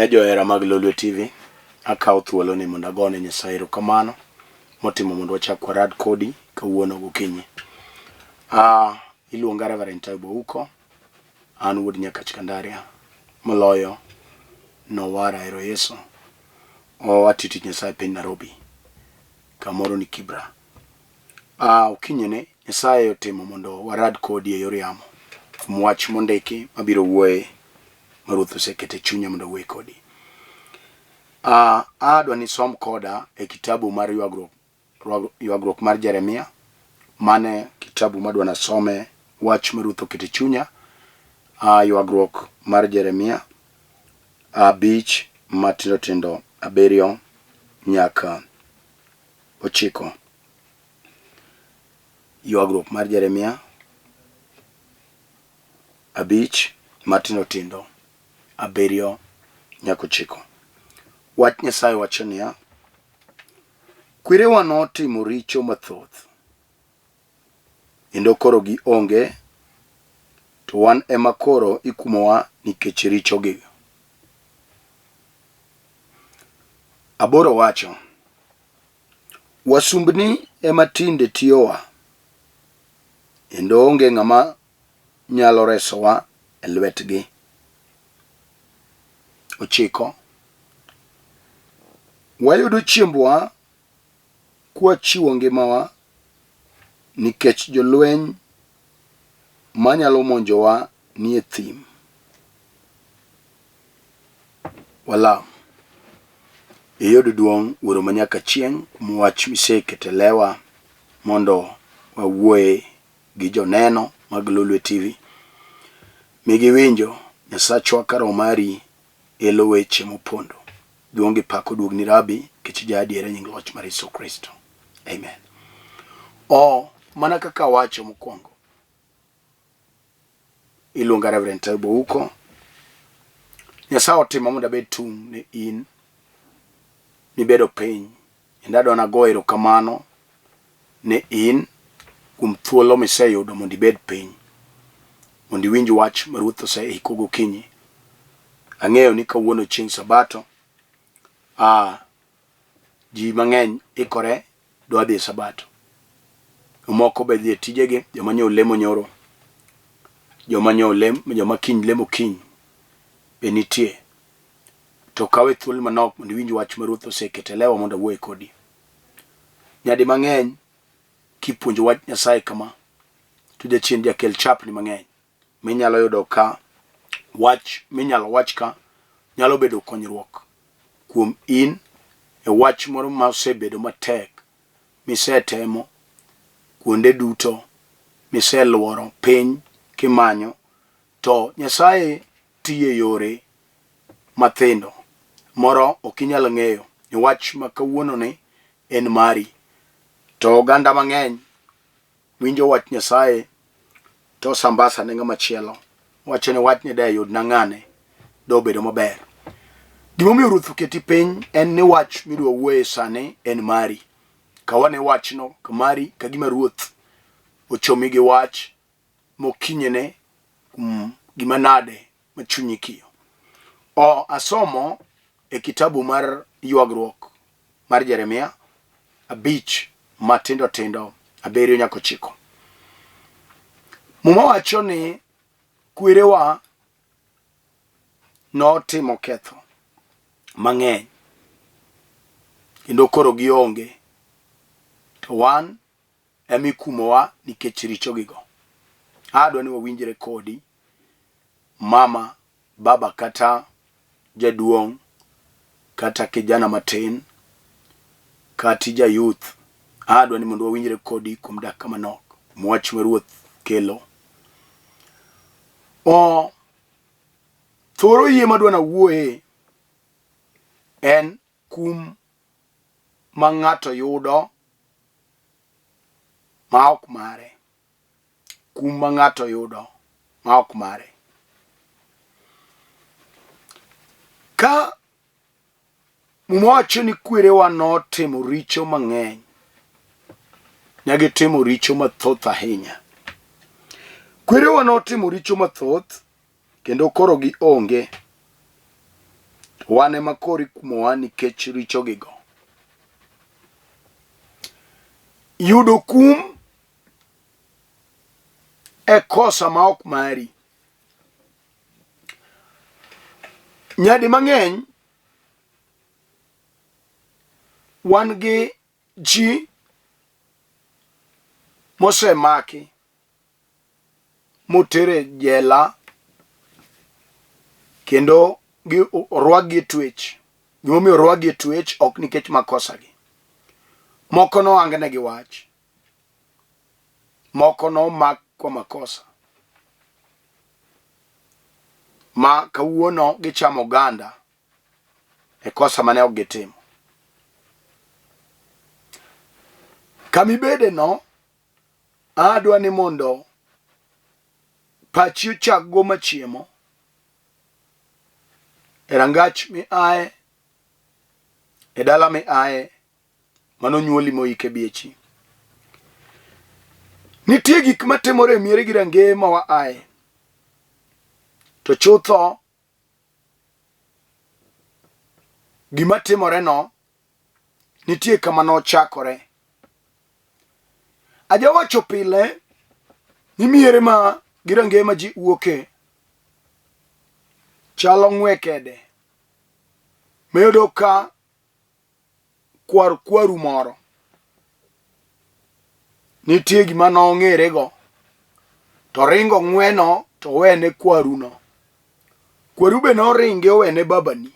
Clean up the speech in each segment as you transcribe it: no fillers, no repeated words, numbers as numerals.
Ne johera mag Lolwe TV, akawo thuolo ni mondo agone Nyasaye erokamano motimo mondo wachak warad kodi kawuono gokinyi. Iluonga Reverend Ayub, an wuod Nyakach Kandaria, moloyo nowara ero Yesu. Atiti Nyasaye piny Nairobi, kamoro ni Kibra. Okinyene Nyasaye otimo mondo warad kodi e yor yamo. Mwach mondiki mabiro wuoye Ruoth osekete chunya mondo wuoye kodi. Adwa ni som koda e kitabu mar ywagruok mar Jeremia. Mane kitabu madwa na some wach ma Ruoth okete chunya. Ywagruok mar Jeremia 5 matindo tindo 7 nyaka 9. Ywagruok mar Jeremia 5 matindo tindo 7 nyaka 9. Wach Nyasaye wacho niya: kwerewa notimo richo mathoth, kendo koro gionge, to wan ema koro ikumowa nikech richogi. 8 wacho: wasumbni ema tinde tiyowa, kendo onge ng'ama nyalo resowa e lwetgi. 9 wayudo chiembwa kwachiwo ngimawa nikech jolweny manyalo monjowa ni e thim. Walam. Iyud duong' Wuoro Manyaka Chieng' kuom wach misekete lewa mondo wawuoye gi joneno mag Lolwe TV. Migi winjo Nyasachwa karo mari elo weche mopondo. Duong' gi pak oduog ni Rabi, kech jaadiere nying loch mar Yesu Kristo. Amen. Mana kaka wacho mokwongo, iluonga Reverend Ayub. Nyasaye otimo mondo abed tung' ne in nibedo piny. Kendo adwa nago erokamano ne in kuom thuolo miseyudo mondo ibed piny, mondo iwinj wach ma Ruoth oseiko gokinyi. Ang'eyo ni kawuono chieng' Sabato, ji mang'eny ikore dwa dhi Sabato. Moko be dhi e tijegi, joma nyo lemo nyoro, joma kiny lemo kiny be nitie. To kawe thuolo manok mondo iwinj wach ma Ruoth osekete lewa mondo awuoye kodi. Nyadi mang'eny kipuonjo wach Nyasaye kama, to jachien jakel chapni mang'eny minyalo yudo ka wach minyalo wach ka nyalo bedo konyruok kuom in e wach moro ma osebedo matek misetemo kuonde duto miseluoro piny kimanyo. To Nyasaye tiye yore mathindo moro okinyal ng'eyo. Ni wach ma kawuono ni en mari, to oganda mang'eny winjo wach Nyasaye to sambasa ne ng'ama chielo, wacho ni wach ni de yud na ng'ane do bedo maber. Gimomiyo Ruoth oketi piny en ni wach midwa wuoye sani en mari. Kawane wachno kamari ka gima Ruoth ochomi gi wach mokinyene gima nade machunyi kiyo. Asomo e kitabu mar ywagruok mar Jeremia 5 matindo tindo 7 nyaka 9. Muma wacho ni kwerewa notimo ketho mang'eny, kendo koro gionge, to wan emikumowa nikech richogigo. Adwa ni wawinjre kodi, mama, baba, kata jaduong', kata kijana matin, kata jayuth. Adwa ni mondo wawinjre kodi kuom dakika manok mwach ma Ruoth kelo. Thoro yie madwa na wuoye en kum ma ng'ato yudo ma ok mare. Kum ma ng'ato yudo ma ok mare. Ka mwacho ni kwerewa notimo richo mang'eny, nyagi timo richo mathoth ahinya. Kwerewa notimo richo mathoth, kendo koro gionge, wane makori kumowa nikech richogigo. Yudo kum e kosa ma ok mari. Nyadi mang'eny wan gi ji mosemaki motere jela kendo orwagi e twech. Gimomiyo orwagi e twech ok nikech makosagi. Moko nohangne gi wach, moko nomak kwa makosa, ma kawuono gichamo oganda e kosa mane ok gitimo. Kamibede no, adwa ni mondo pachi ochak go machiemo e rangach mi ae, e dala mi ae, mano nyuoli moike biechi. Nitie gik matimore miere gi range ma wa ae, to chutho gima timore no nitie kama no chakore. Ajawacho pile ni miere ma gi range ma ji uoke chalo ng'wekede meyudo ka kwaru moro nitie gima no ng'ere go to ringo ng'weno to wene kwaru no. Kwaru be no ringe owene babani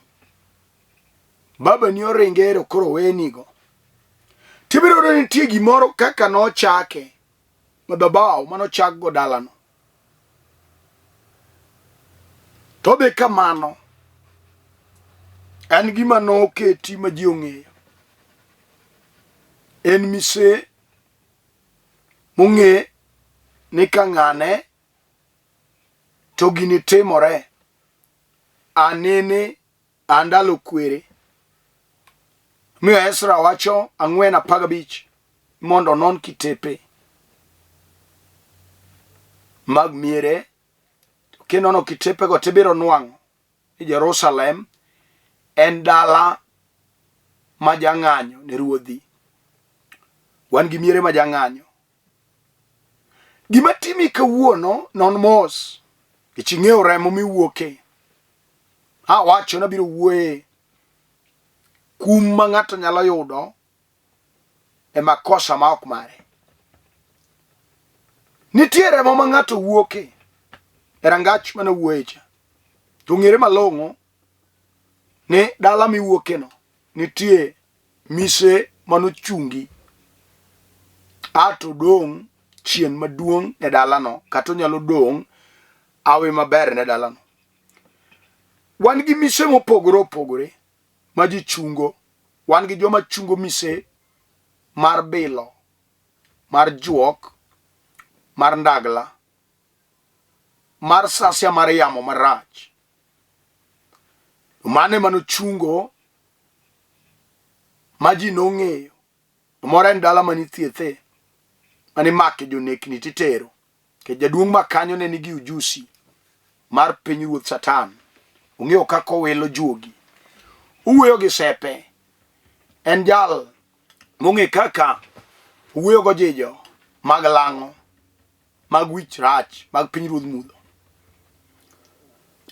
oringe ero koro weni go. Tibiro do nitie gimoro kaka no chake madhabahu mano chak go dalano. To be kamano en gima no keti ma ji ong'eyo. En mise mong'e ni ka ng'ane to gini timore anene andalo kwere. Miyo Ezra wacho 4:15 mondo non kitepe mag miere kendo no kitepe go tibiro nwang'o ni Jerusalem en dala ma jang'anyo ne ruodhi. Wan gi miere ma jang'anyo. Gima timi kawuono non mos iching'eyo remo miwuoke. Wacho na biro wuoye kum ma ng'ato nyalo yudo e makosa ma ok mare. Nitie remo ma ng'ato wuoke e rangach mana wuoyecha. To ng'ere malong'o ni dala miwuoke no nitie mise manochungi ato dong' chien maduong' e dalano kata onyalo dong' awe maber ne dalano. Wan gi mise mopogore opogore ma ji chungo. Wan gi joma chungo mise mar bilo, mar juok, mar ndagla, mar sasya mar yamo marach. Mane manochungo ma ji nong'eyo. Moro en dala manithiethe mani make jonekni titero ke jaduong' makanyo ne nigi ujusi mar pinyruoth Satan. Ong'eyo kaka owelo juogi, uwuoyo gi sepe. En jal mong'e kaka uwuoyo go jijo mag lang'o, mag wich rach, mag pinyruoth mudho.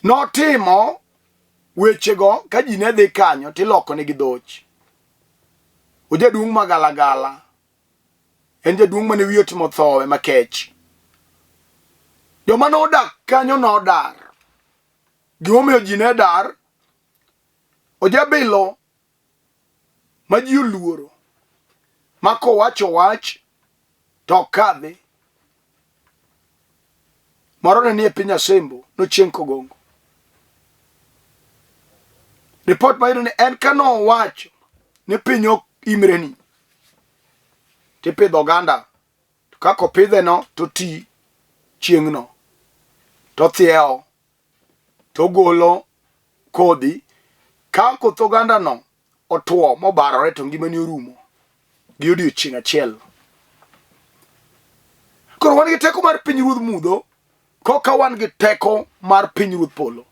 Notimo wechego ka ji ne dhi kanyo tiloko negi dhoch. Ojaduong' magalagala, en jaduong' mane wiye otimo thowe makech. Joma nodak kanyo nodar. Gimomiyo ji ne dar, ojabilo ma ji oluoro, ma kowacho wach to kadhi. Moro ne ni e piny Asembo nochieng' kogongo. Report mayudo ni en kano wacho ni piny ok imreni tipidho oganda. To kako pidhe no to ti chieng' no to thiewo to golo kodhi. Ka koth oganda no otuo mobarore to ngimani orumo gi odiochieng' achiel. Koro wan gi teko mar pinyruodh mudho koka wan gi teko mar pinyruodh polo.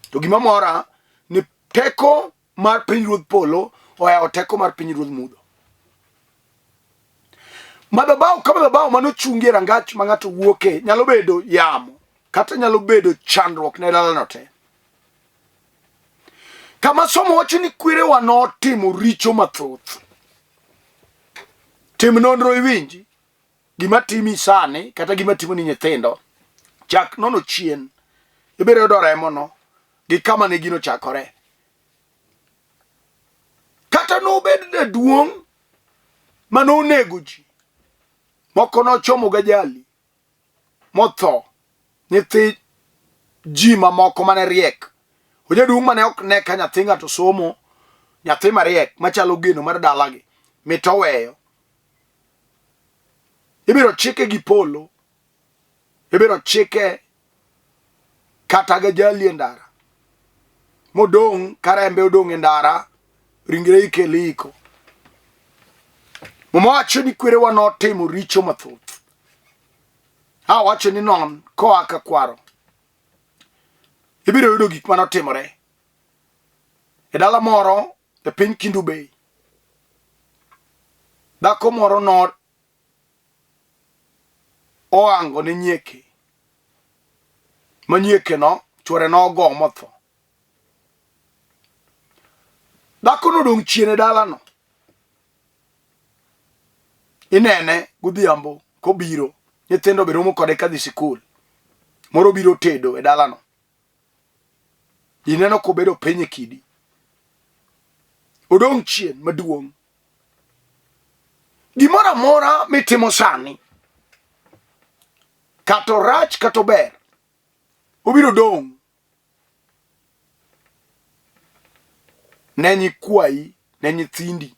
To gima mora ni teko mar pinyruodh polo oyawo teko mar pinyruodh mudho. Madhabahu ka madhabahu manochungie rangach ma ng'ato wuoke nyalo bedo yamo kata nyalo bedo chandruok ne dalano te. Kama somo wacho ni kwerewa notimo richo mathoth. Tim nonro iwinji gima timi sani kata gima timo ni nyithindo. Chak nono chien ibiro yudo remono gi kama ne gino chakore. Kata nobed duong' manonego ji. Moko nochomo gajali motho nyithi ji mamoko mane riek. Ojaduong' mane ok ne ka nyathi ng'ato somo, nyathi mariek machalo geno mar dalagi mitoweyo. Ibiro chike gi polo, ibiro chike kata gajali e ndara. Modong' karembe odong' e ndara, ringre ikele iko. Wacho ni kwerewa notimo richo mathoth. Wacho ni non koa ka kwaro. Ibiro yudo gik manotimore e dala moro e piny Kindu Bay. Dhako moro no oango ne nyieke. Ma nyieke no chwore nogo motho. Dhako no dong' chien e dala no. Inene godhiambo kobiro, nyithindo be romo kode kadhi sikul. Moro biro tedo e dalano. Ineno kobedo piny e kidi. Odong' chien maduong'. Gimoro amora mitimo sani, kato rach kato ber, obiro dong' ne nyikwayi, ne nyithindi.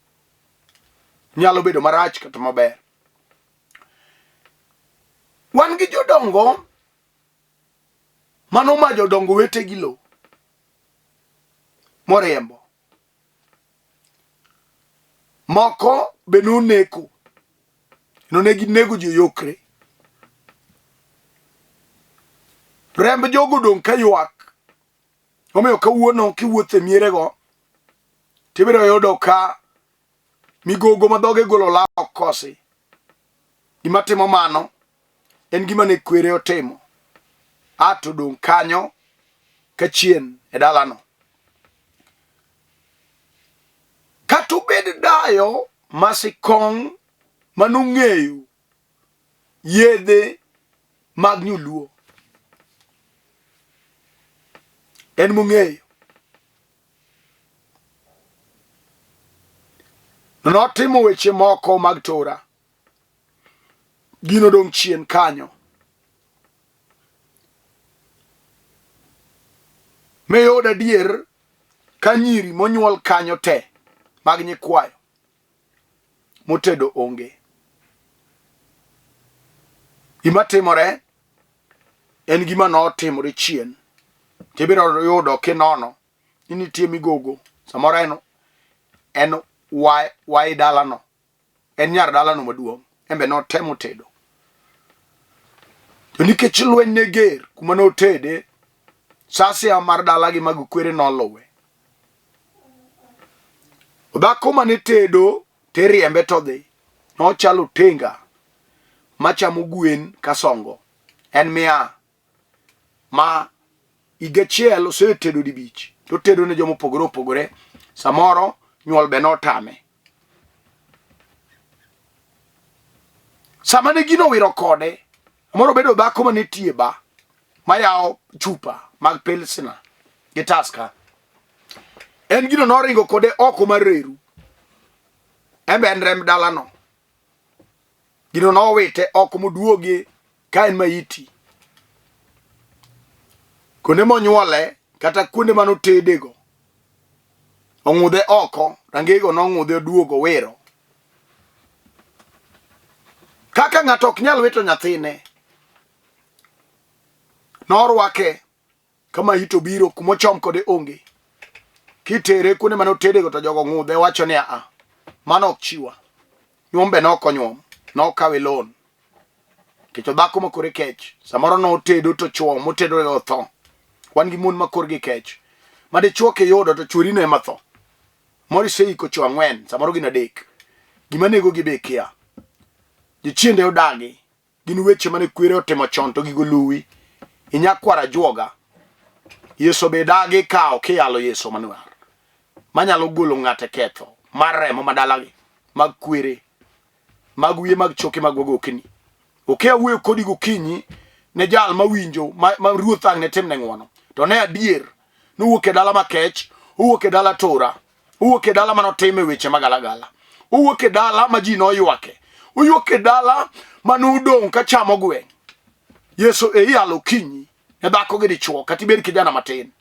Nyalo bedo marach kata maber. Wan gi jodongo mano ma jodongo wete gi lo moriembo. Moko be noneko. Nonegi nego ji yokre. Remb jogo dong' ka ywak. Omiyo kawuono kiwuothe mierego tibiro yudo ka migogo madhoge golo lao kosi. Gima timo mano en gima ne kwere otimo. Ato dong' kanyo kachien e dalano. Kata obed dayo masikong' manong'eyo yedhe mag nyoluo. En mong'eyo. Notimo weche moko mag tora. Gino dong' chien kanyo. Meyod adier ka nyiri monyuol kanyo te mag nyikwayo motedo onge. Gima timore en gima notimore chien. Tibiro yudo kinono ni nitie migogo. Samoro en wai dalano. En nyar dalano maduong'. Embe notemo tedo. To nikech lweny ne ger kuma notede, sasia mar dalagi mag kwere nolowe. Dhako mane tedo teriembe to dhi. Nochalo tenga machamo gwen kasongo. En miya ma igechiel osetedo dibich. To tedo ne jomo opogore. Samoro nyuol be notame. Sama ne gino wiro kode, moro bedo dhako mane tie ba mayawo chupa mag pilsina gi taska. En gino noringo kode oko mar reru. Embe en rem dalano. Gino nowite oko moduoge ka en maiti. Kuonde monyuole kata kuonde manotedego ong'udhe oko, rangego nong'udhe oduogo wiro. Kaka ng'ato ok nyal wito nyathine, norwake kama hito biro kumochom kode onge. Kitere kuonde manotedego to jogo ng'udhe wacho ni mano ok chiwa. Nyuombe nokonyuom, nokawe lon. Kecho dhako makore kech, samoro notedo to chuo motedo otho. Wan gi mon makor gi kech. madichuo kiyudo to chwori ne matho. Moro iseiko chwo ang'wen, samoro gin adek. Gima nego gi be kia. Jichiende odagi. Gin weche mane kwere otimo chon to gigo luwi. Inyakwara juoga. Yeso be dagi kao kiyalo Yeso manuar. Manyalo golo ng'ate ketho. Mar remo madalagi. Mag kwere. Mag wiye mag choke mag wagokni. Okia wuoyo kodi gokinyi ne jal mawinjo ma ruoth ang' ne timne ng'wono. To ne adier. Nuwuok e dala makech. Uwuok e dala tora. Uwuok e dala manotime weche magalagala. Uwuok e dala ma ji noywake. Uwuok e dala manudong' ka chamo gweng'. Yeso e iyalo kinyi ne dhako gi dichuo kata ibed kijana matin.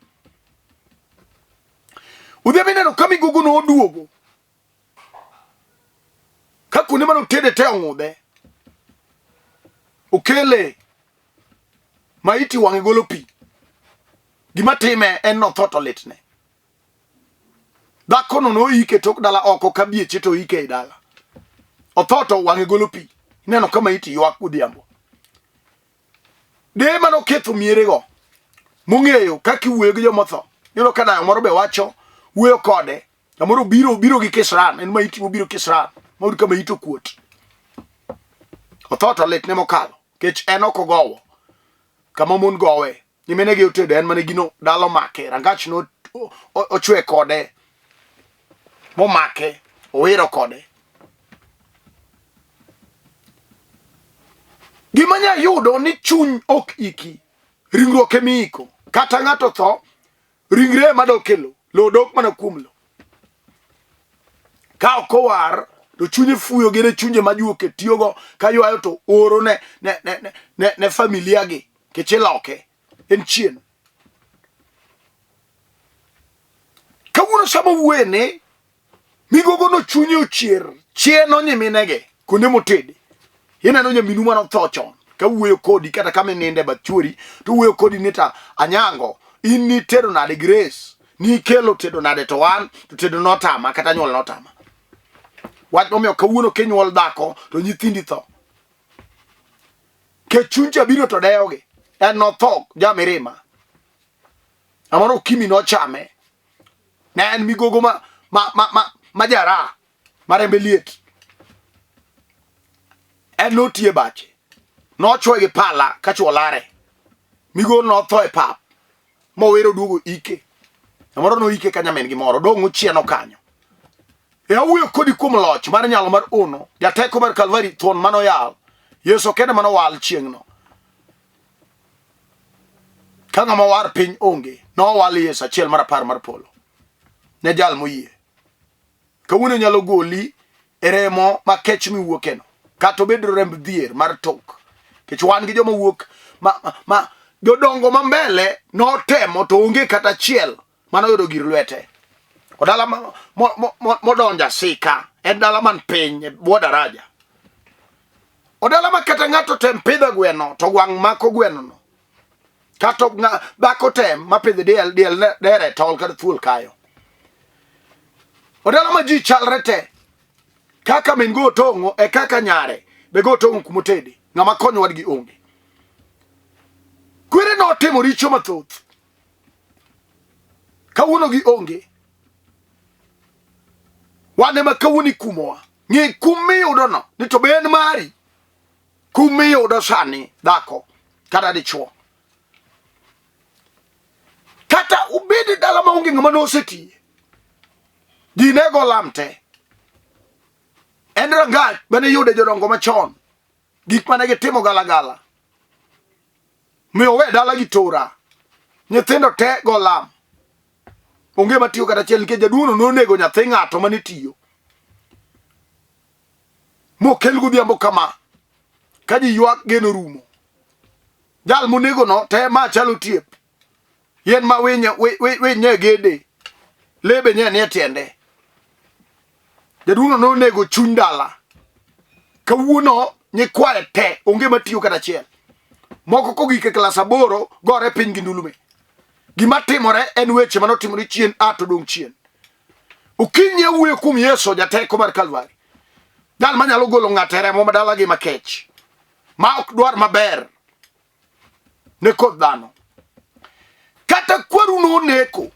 Udhi bineno ka migogo noduogo. Ka kuonde manotede te ong'udhe. Okele maiti wang'e golo pi. Gima time en notho to litne. Dhako no noike tok dala oko ka bieche to ike e dala. Otho to wang'e golo pi. Ineno ka maiti ywak godhiambo. De mano ketho miere go. Mung'eyo kaka iwuoyo gi jomotho. Yudo ka dayo moro be wacho wuoyo kode. Amoro biro gi kisran. En maiti mobiro kisran. Maudi ka maiti okuot. Otho to litne mokalo. Kech en ok ogowo. Kama mon gowe. Nyimene gi otedo en mane gino dalo make. Rangach no ochwe kode. Momake. Owiro kode. Gimanya yudo ni chuny ok iki. Ringruok emiiko. Kata ng'ato tho. Ringre madokelo. Lo dok mana kuom lo. Ka ok owar. To chunye fuyo gene chunye majuoke tiyogo. Ka ywayo to oro ne familia gi. Keche loke. En chien. Kawuono sama wuene. Migogo no chunye ochier. Chieno nyiminege. Kunde motede. Ineno nyaminu manotho chon. Ka wuoyo kodi kata kama ninde bachuori. To wuoyo kodi nita anyango. In ni tedo nade grace. Ni kelo tedo nade to wan. To tedo notama. Kata nyuol notama. Wach momiyo kawuono kenyuol dhako. To nyithindi tho. Ke chunche biro to deyogi. En notho jamirima. Amoro kimi nochame. Ne en migogo majara. Marembe liet. En notie bache. Nochwe gi pala kachuo lare. Migogo notho e pap. Mowero duogo ike. Amoro no ike kanyamen gimoro. Dong' ochieno kanyo. E awuoyo kodi kuom loch mar nyalo mar ono. Jateko mar Kalvari thuon manoyal. Yeso kende manowal chieng'no. Ka ng'ama war piny onge. Nowal Yeso achiel mar 10 mar polo. Ne jal moyie. Kawuono nyalo goli e remo makech miwuokeno. Kata obed remb dhier mar tok. Kech wan gi joma wuok jodongo mambele notemo to onge kata achiel manoyudo gir lwete. Odala modonja sika. En dala man piny e bwo daraja. Odala ma kata ng'ato tem pidho gweno to gwang' mako gweno no. Kata dhako tem mapidho diel dere tol kata thuol kayo. Odala ma ji chalre te. Kaka min go tongo e kaka nyare be go tongo kumotedi. Ng'ama konyo wadgi onge. Kwere no timo richo mathoth. Kawuono gi onge. Wane ma kawuoni kumowa. Ng'e kum miyudo no. Ni to be en mari. Kum miyudo sani dhako. Kata dichuo. Kata ubedi dala maonge ng'ama nosetiye. Ji nego lamte. En rangach bane yude jodongo machon. Gik mane gitimo galagala. Miyo we dala gi tora. Nyithindo te go lam. Onge matiyo kata chiel nikech jaduono nonego nyathi ng'ato mane tiyo. Mokel godhiambo kama. Ka ji ywak geno rumo. Jal monego no te ma chalo tiep. Yen ma winye gede. Lebe nye nie tiende. Jaduono nonego chuny dala. Kawuono nyikwaye te onge matiyo kata chiel. Moko kogike klas 8 gore piny gi ndulume. Gima timore en weche manotimore chien ato dong' chien. Ukinye wuoyo kuom Yeso jateko mar Kalvari. Dal manyalo golo ng'ate remo madala gi makech. Ma ok dwar maber. Ne kod dhano. Kata kwaru no neko.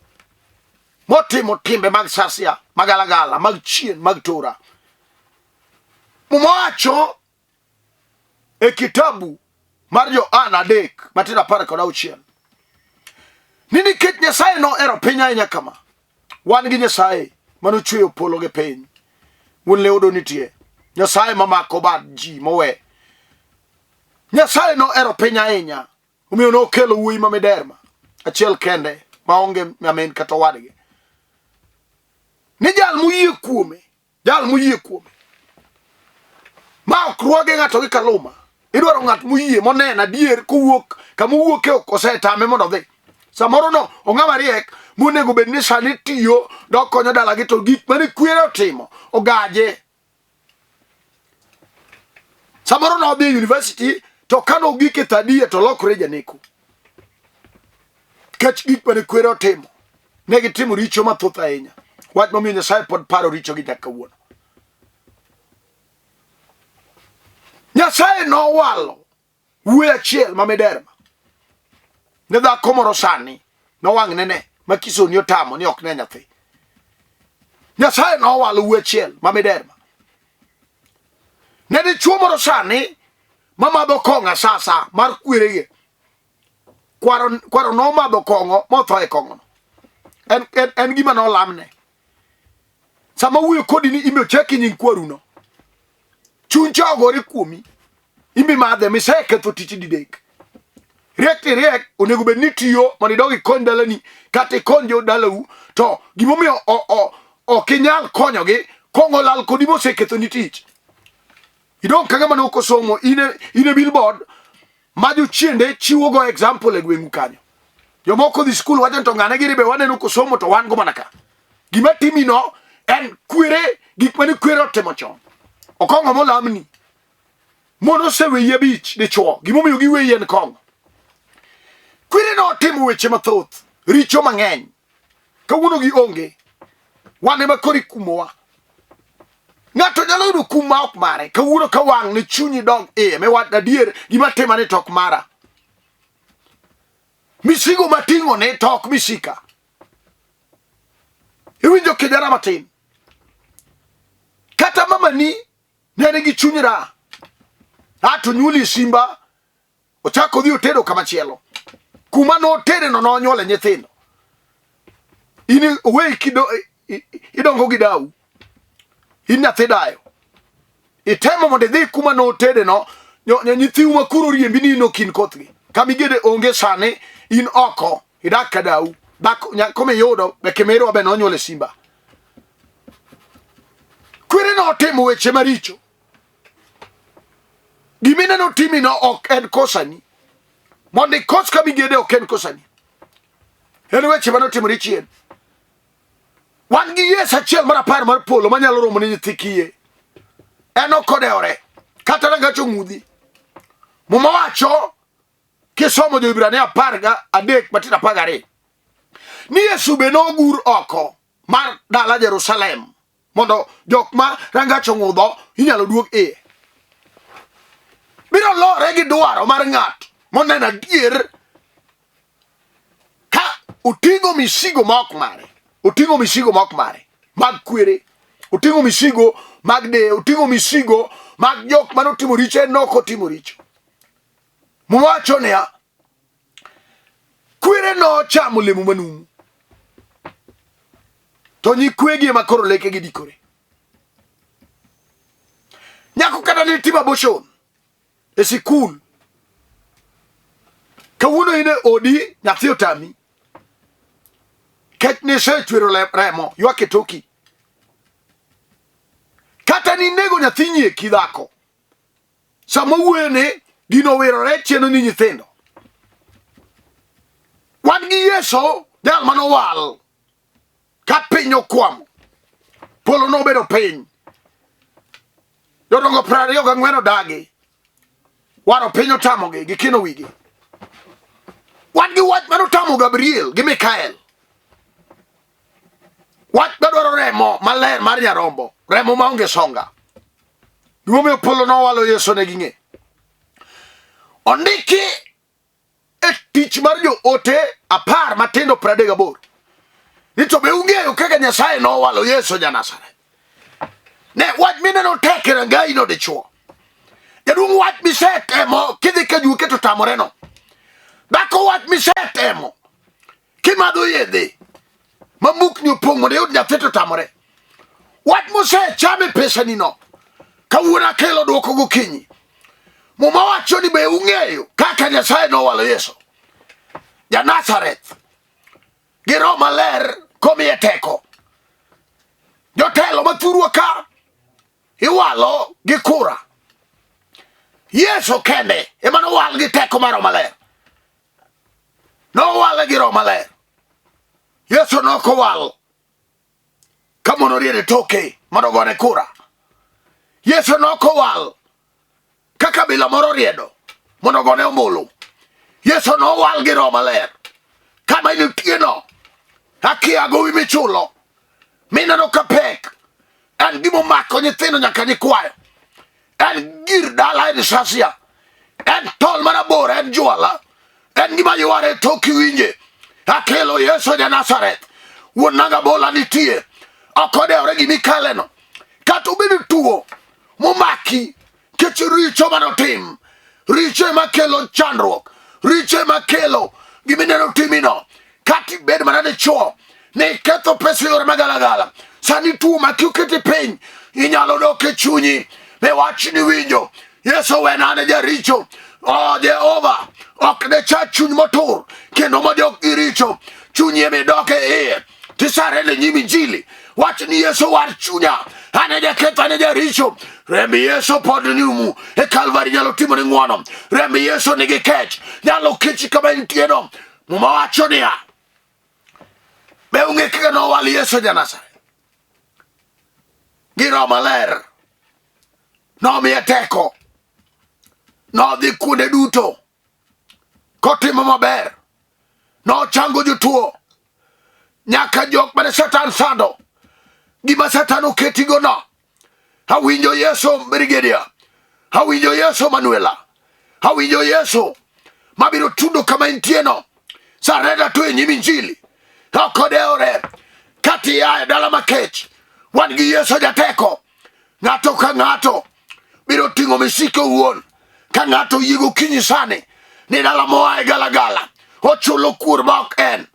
motimo timbe mag sasia, magalagala, mag chien, mag tora. Mumacho e kitabu mar Johana 3:10. Ni nikech Nyasaye no ero piny ahinya kama. Wan gi Nyasaye manochweyo polo gi piny. Wun leudo nitie. Nyasaye mamako bad ji mowe. Nyasaye no ero piny ahinya. Omiyo no kelo wuoyi ma miderma. Achiel kende maonge nyamin kata wadgi. Ni jal muyie kuome. Jal muyie kuome. Ma ok ruoge ng'ato gi kaluma. Idwaro ng'at muyie monena dier kuwuok kamuwuoke osetame mondo dhi. Samoro no ong'ama riek monego bed ni sani tiyo dok konyo dalagi to gik mane kwere otimo ogaje. Samoro no odhi university to kano gike thadie to lokore janeko. Kech gik mane kwere otimo ne gitimo richo mathoth ahinya. Wach momiyo Nyasaye pod paro richo gi nyaka kawuono. Nyasaye no walo wuoyi achiel ma miderma ne dhako moro sani no wang' nene makisoni otamo ni ok ne nyathi. Nyasaye no walo wuoyi achiel ma miderma ne dichuo moro sani mamadho kong'a sasa mar kwerege. Kwaro no madho kong'o motho e kong'o. En gima no lamne. Sama wuoyo kodi ni imbe cheki nying kwaru no. Chuny chogore kuomi. Imbe madhe miseketho tich didek. Riek onego bed ni tiyo mondo idogi kony dalani kata ikonyo dalau to gimomiyo ok inyal konyogi kong'o lal kodi moseketho ni tich. Idong kagama no kosomo ine billboard ma jochiende chiwo go example e gweng'u kanyo. Jomoko dhi skul wacho to ng'ane giribe waneno kosomo to wan go manaka. Gima timino en kwere gik mane kwere otimo chon. Okong'o molamni. Mono se weye bich dichuo. Gimomiyo giweye en kong'o. Kwere no timo weche mathoth. Richo mang'eny. Kawuono gi onge. Wane ma kori kumowa. Ng'ato nyalo yudo kum ma ok mare. Kawuono ka wang' ne chunyi dong me wat adier gima timane tok mara. Misigo mating'o ne tok misika. Iwinjo kijana matin. Kata mama ni nene gi chuny ra. Ato nyuli simba. Ochako dhi otedo kamachielo. Kuma no tere no nonyuole nyithindo. Ini owe idongo gi dau. In nyathi dayo. Itemo mondo dhi kuma no tede no nyithiu makuro riembi ni no kin kothgi. Kamigede onge sane in oko idak ka dau. Bako kome yodo bekemero abe nonyuole simba. Kwere no temo weche maricho. Gimine no timi no ok en kosani. Mondi kos kamigede ok en kosani. En weche mano timo richien. Wan gi yes achiel mar apar mar polo manyalo romo ni nyithi kiye. En okodeore. Kata rangacho ng'udhi. Muma wacho kisomo jo Ibrania 13:12. Ni Yesu be nogur oko mar dala Jerusalem. Mondo jok ma rangacho ng'udho inyalo duog iye. Biro lore gi dwaro mar ng'ato moneno adier ka utingo misigo ma ok mare. Utingo misigo ma ok mare. Mag kwere. Utingo misigo mag de. Utingo misigo mag jok manotimo richo en ok otimo richo. Muwacho ne ya. Kwere no chamo lemo manumu. To nyikwegi ema koro leke gi dikore. Nyako kata ni tima boshon. E sikul. Kawuono ine odi nyathi otami. Kech ni se chwero remo ywak e toki. Kata ni nego nyathi nyieki dhako. Sama wuone gino wirore chieno ni nyithindo. Wan gi Yesu jal manowal ka piny okwamo. Polo nobedo piny. Jodongo 24 odagi. Waro piny otamogi gikino wigi. Wan gi wach manotamo Gabriel gi Mikael. Wach madwaro remo maler mar nyarombo. Remo maonge songa. Gimomiyo polo nowalo Yesu ne ging'e. Ondiki e tich mar jo ote 10 matindo 38. Nito be ung'eyo kaka Nyasaye nowalo Yesu ja-Nazareth. Ne wach mineno tek e rangai no dichuo. Jaduong' wach misetemo kidhi ka juke to tamore no. Dhako wach misetemo kimadho yedhe mamukni opong' mondo yud nyathi to tamore. Wach mosechame pesani no kawuono akelo duoko gokinyi. Muma wacho ni be ung'eyo kaka Nyasaye nowalo Yesu ja-Nazareth gi Roho Maler komiye teko. Jotelo mathurwa ka iwalo gi kura. Yesu kende ema nowal gi teko mar Roho Maler. Nowale gi Roho Maler. Yesu nokowal ka mondo oriere toke mondo gone kura. Yesu nokowal ka kabila moro riedo mondo gone ombulu. Yesu nowal gi Roho Maler. Kama initie no akia gowi michulo mineno ka pek en gimo mako nyithindo nyaka nyikwayo. En gir dala en sasia. En tol marabora en juala. En gima yuare toki winje. Akelo Yesu ja-Nazareth. Wuonaga bola nitie. Okode oregi mikale no. Kata ubedo tuo momaki kech richo manotim. Richo ema kelo chandruok. Richo ema kelo gimineno timino. Kati bed mana dichuo ne ketho pesa yore magalagala. Sani tuo maki ukete piny inyalo dok e chunyi. Me wach ni winjo Yesu wenane jaricho. Oh Jehova ok ne cha chuny motur kendo modok iricho chunyi eme doke iye tisare ne nyimi Injili. Wach ni Yesu war chunya ane jaketho ane jaricho. Rembi Yesu pod niumu e Kalvari nyalo timo ni ng'wono. Rembi Yesu nigi kech nyalo kechi kama intie no. Muma wacho niya be ung'e kaka nowal Yesu ja-Nazareth gi Roho Maler. Nomiye teko. Nodhi kuonde duto kotimo maber. Nochango jotuo nyaka jok mane Satan sando. Gima Satan oketigo no. Awinjo Yesu Brigedia. Awinjo Yesu Manuela. Awinjo Yesu mabiro tundo kama intie no. Sareda to e nyim Injili. Okodeore kati ya dala makech. Wan gi Yesu jateko. Ng'ato ka ng'ato biro ting'o misiko wuon. Ka ng'ato yigo kinyi sane ni dala moa e galagala. Ochulo kur ma ok en.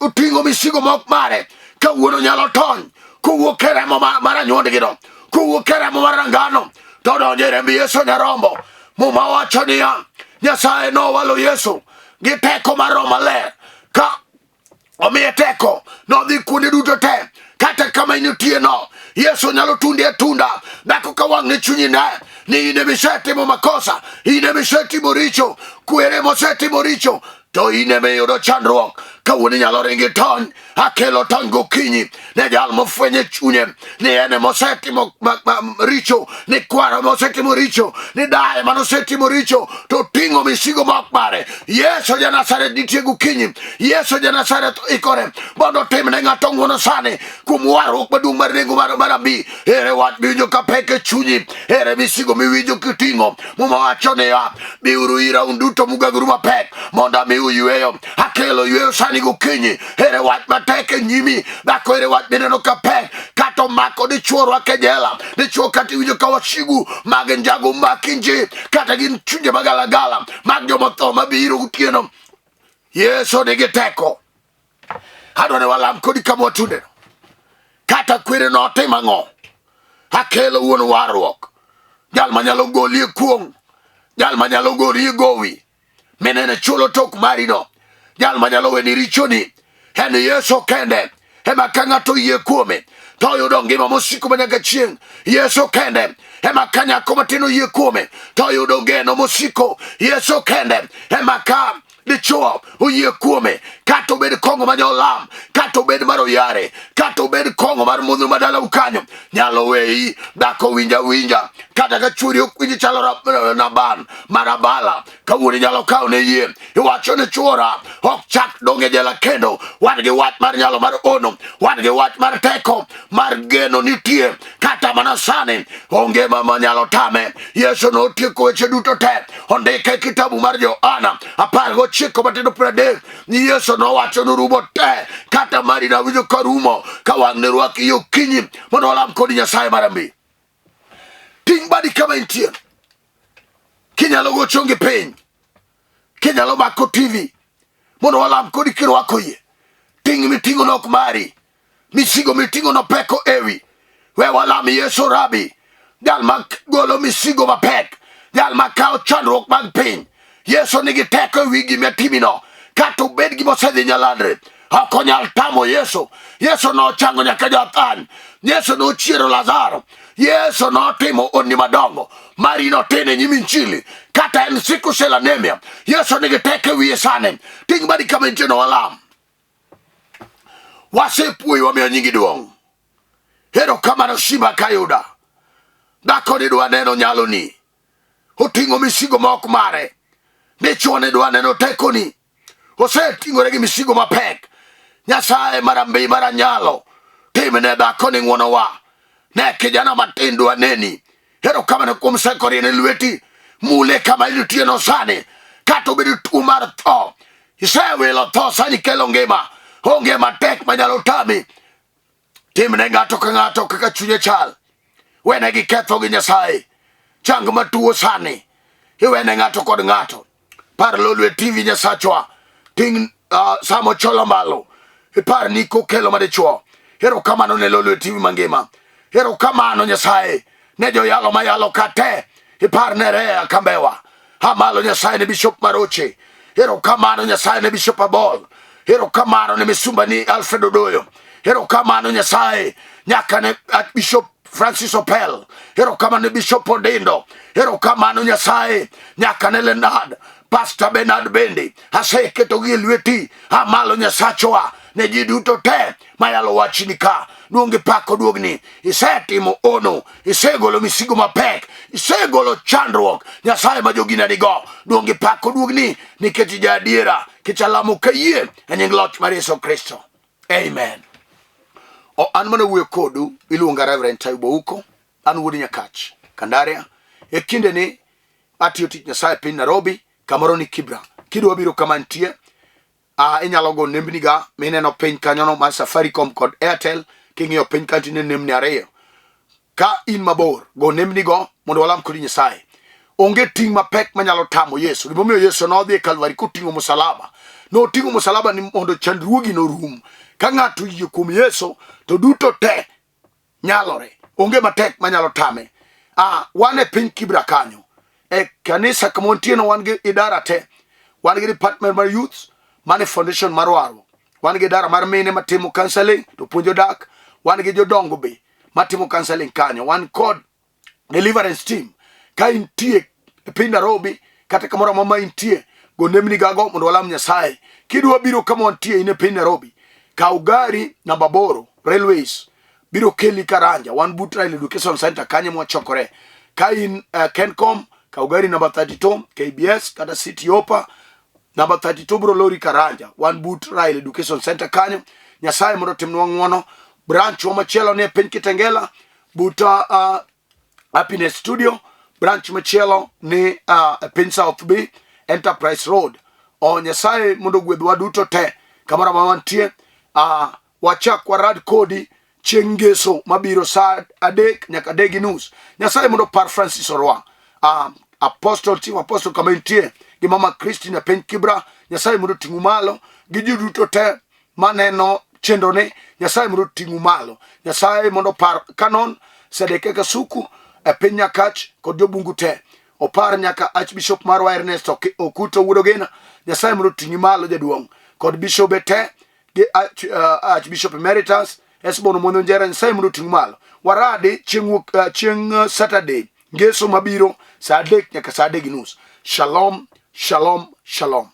Oting'o misigo ma ok mare. Ka wuono nyalo tony. Kowuok e remo mar anyuondgi no. Kowuok e remo mar angano. To donjo e remb Yesu nyarombo. Muma wacho niya Nyasaye nowalo Yesu gi teko mar Roho Maler. Ka omiye teko nodhi kuonde duto te. Kata kama initie no Yesu nyalo tundi e tunda. Dako ka wang' ne chunyi ne ni ine misetimo makosa. Ine misetimo richo. Kwere mosetimo richo. To ine miyudo chandruok. Kawuono nyalo ringi tony. Akelo tony gokinyi ne jal mofwenye chunye ni ene mosetimo richo. Ni kwaro mosetimo richo. Ni daye manosetimo richo. To ting'o misigo ma ok mare. Yesu ja-Nazareth nitie gokinyi. Yesu ja-Nazareth ikore mondo timne ng'ato ng'wono sani kuom warruok maduong' mar nengo mar abi. Ere wach miwinjo ka pek e chunyi. Ere misigo miwinjo kiting'o. Muma wacho niya biuru ira un duto mugagoru mapek mondo amiu yweyo. Akelo yweyo sani gokinyi. Ere wach matek e nyimi. Dhako ere wach mineno ka pek kata omako dichuo rwake jela. Dichuo kata iwinjo ka wasigu mag njago maki nji kata gin chunje magalagala mag jomotho mabiro gotieno. Yesu nigi teko. Adwa ne walam kodi kama watunde. Kata kwere notimo ang'o. Akelo wuon warruok. Jal manyalo goli e kuong'. Jal manyalo goli e gowi. Menene chulo tok mari no. Jal manyalo weni richoni. En Yesu kende. Ema ka ng'ato yie kuome to yudo ngima mosiko manyaka chieng'. Yesu kende. Ema ka nyako matino yie kuome to yudo geno mosiko. Yesu kende. Ema ka dichuo oyie kuome kata obed kong'o manyolam kata obed mar oyare kata obed kong'o mar modho madala ukanyo nyalo weyi. Dhako winja kata ka churi okwinji chalo naban marabala kawuni nyalo kaw ne yie iwacho ne chuora ok chak donge jela kendo wan gi wach mar nyalo mar ono wan gi wach mar teko mar geno nitie kata mana sani onge mama nyalo tame. Yesu no tieko weche duto te ondike kitabu mar Johana 19 matindo 30 ni Yesu no wacho nurumo te kata mari na winjo karumo ka wang ne rwaki yo kinyi mondo walam kodi Nyasaye marambi. Ting badi kama intie kinyalo go chongi piny kinyalo mako TV mondo walam kodi kirwako ye. Ting mitingo nok mari misigo mitingo no peko ewi we walam Yesu Rabi jal mak golo misigo mapek jal makao chandruok mag piny. Yesu nigi teko wigi metimino kata ubed gima osedhi nyalandre ok onyal tamo Yesu. Yesu no chango nyaka jathan. Yesu no chiero Lazaro. Yesu no timo onni madongo mari no tene nyimi nchili kata en siku sela anemia. Yesu nigi teko wiye sane. Ting badi kama nchino walam wasepui wamio nyingi duong. Hero kama no Shimba Kayuda dako ni dwa neno nyalo ni otingo misigo ma ok mare ne chone dwa neno teko ni osetingore gi misigo mapek. Nyasaye marambi maranyalo timne dako ni ngwono wa ne kijana matin dwa neni. Hero kama ne kuom sekori ne lweti mule kama ilutie no sani kata obedo tuo mar tho isewilo tho sani kelo ngima onge matek manyalo tami. Timne ng'ato ka ng'ato kaka chunye chal. Wene gi ketho gi Nyasaye chang matuo sani iwene ng'ato kod ng'ato. Par Lolwe TV Nyasachwa ting samo cholo malo ipar ni kokelo madichuo. Hero kamano ne Lolwe TV mangima. Hero kamano Nyasaye ne joyalo mayalo kate ipar ne Rea Kambewa hamalo Nyasaye ne Bishop Maroche. Hero kamano Nyasaye ne Bishop Abol. Hero kamano ne Misumba ni Alfred Odoyo. Hero kamano Nyasaye nyaka ne Bishop Francis Opel. Hero kamano Bishop Odindo. Hero kamano Nyasaye nyaka ne Leonard Pastor Bernard Bendi aseketo gi lweti amalo Nyasachwa ne ji duto te mayalo wachinika duonge pako duogni isetimo ono isegolo misigo mapek isegolo chandruok Nyasaye ma jogina nigo duonge pako duogni nikech jadiera kichalamo kayie nying loch mar Yesu Kristo. Amen. O an mana wuoyo kodu iluonga Reverend Ayub uko an wuod Nyakach Kandaria e kinde ni atiyo tich Nyasaye piny Nairobi kamoro ni Kibra. Kidwa biro kama ntie inyalo go nembni ga mineno piny kanyono mar Safaricom kod Airtel king'iyo piny kantine nembni ariyo. Ka in mabor go nembni go mondo walam kodi Nyasaye. Onge ting mapek manyalo tamo Yesu. Gimomiyo Yesu no dhi Kalvari koting'o musalaba. No ting'o musalaba ni mondo chandruogi no rum. Ka ng'ato yie kuom Yesu to duto te nyalore. Onge matek manyalo tame. Wan e piny Kibra kanyo. E kanisa kamontino wan gi idara te. Wan gi department mar youth, mane foundation mar waro. Wan gi idara mar mine matimo counseling to puonjo dak. Wan gi jodongo be matimo counseling kanyo. Wan kod deliverance team. Ka intie e piny Nairobi kata kamoro mama intie go nembni gago mondo walam Nyasaye. Kidwa biro kama intie ine piny Nairobi kaw gari namba boro railways biro keli Karanja wan but rail education center kanye mwachokore. Ka in Kencom kaw gari namba 32 KBS kata City Opa namba 32 bro lori Karanja wan but rail education center kanye. Nyasaye mondo timnwa ng'wono. Branch wa machielo ne piny Kitengela buta Happiness Studio. Branch machielo ni piny South Bay Enterprise Road. O Nyasaye mondo gwedhwa duto te kamoro mawantie. Wachak warad kodi chieng' ngeso mabiro saa 3 nyaka 3:30. Nyasaye mondo par Francis Orwa apostle chief apostle kama intie gi mama Christine piny Kibra. Nyasaye mondo ting'u malo gi ji duto te maneno chenro ne. Nyasaye mondo ting'u malo. Nyasaye mondo par Canon Sedeke Kasuku e piny Nyakach kod jobungu te. Opar nyaka Archbishop marwa Ernesto Okuto Wudogena. Nyasaye mondo ting'i malo jaduong' kod bishop te gi Archbishop Emeritus Esbono Mondo Njera. Nyasaye mondo ting'i malo. Waradi chieng' Saturday ngeso mabiro saa 3 nyaka saa 3:30. Shalom, shalom, shalom.